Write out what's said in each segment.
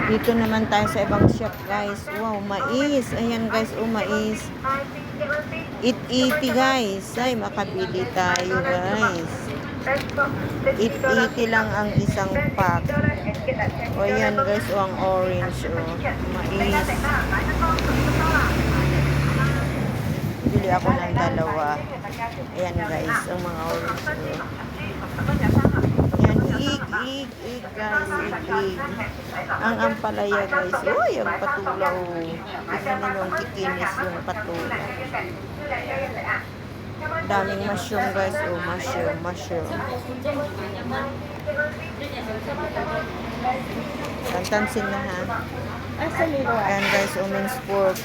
Dito naman tayo sa ibang shop, guys. Wow, mais. Ayan, guys. Oh, mais. 880, guys. Ay, makabili tayo, guys. 880 lang ang isang pack. O, ayan, guys. O, ang orange. O, mais. Bili ako ng dalawa. Ayan, guys. Ang mga orange. O. Ayan, guys. Ang ampalaya, guys. Uy, ang patulaw. Tignan nyo ang kikinis yung patula. Daming mushroom, guys. Oh, mushroom. Tantansin na, ha. Ayan, guys. Minced pork.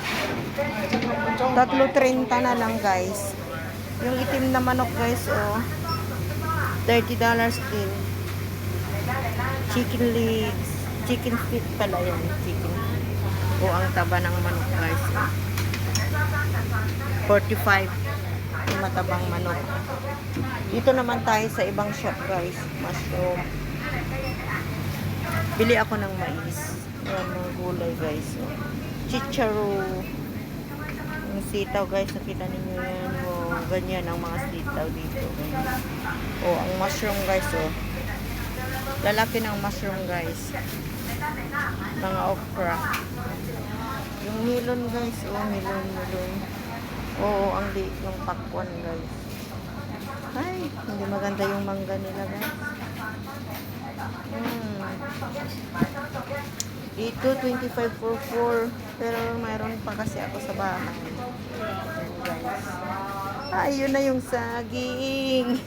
3.30 na lang, guys. Yung itim na manok, guys. Oh, $30 din. Chicken legs. Chicken feet pala yan. Chicken. O, ang taba ng manok, guys. 45. Yung matabang manok. Dito naman tayo sa ibang shop, guys. Mushroom. Bili ako ng mais. Ayan, mga gulay, guys. O, chicharo. Yung sitaw, guys. Nakita ninyo yan. O, ganyan ang mga sitaw dito. O, ang mushroom, guys. O, lalaki ng mushroom, guys. Mga okra. Yung melon, guys. O, melon. Oo, ang liit ng pakwan, guys. Ay, hindi maganda yung mangga nila, guys. Dito, 25 for 4. Pero mayroon pa kasi ako sa bahay. Guys. Ayun na yung saging.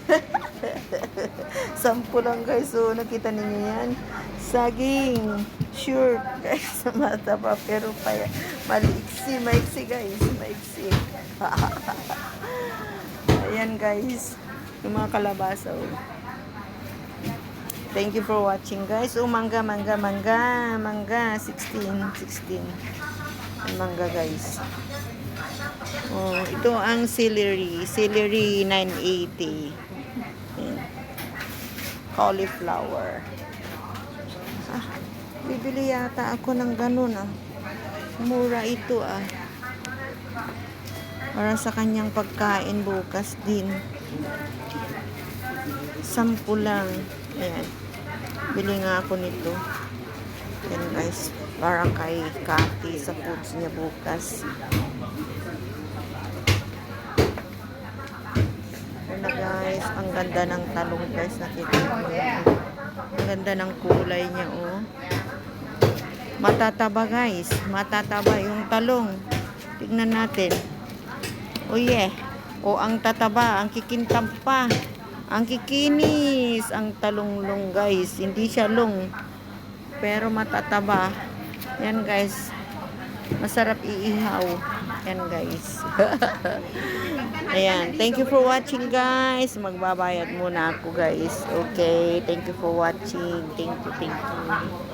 10 lang, guys. So, nakita ninyo yan. Saging. Sure, guys. Mataba. Pero maiksi, guys. Maiksi. Ayan, guys. Yung mga kalabasa. Thank you for watching, guys. Oh, mangga. 16. Ang mangga, guys. Oh, ito ang celery. Celery, 980. Ayan. Cauliflower. Bibili yata ako ng ganun, Mura ito, Para sa kanyang pagkain bukas din. 10 lang. Ayan. Bili nga ako nito. Ayan, guys. Para kay Cathy sa foods niya bukas. Ayan na, guys. Ang ganda ng talong, guys. Nakita mo yan. Ang ganda ng kulay niya, Matataba, guys. Matataba yung talong. Tignan natin. Oh, yeah. O, ang tataba. Ang kikintab pa. Ang kikinis. Ang talonglong, guys. Hindi siya long. Pero matataba. Yan, guys. Masarap iihaw. Yan, guys. Ayan. Thank you for watching, guys. Magbabayad muna ako, guys. Okay. Thank you for watching. Thank you.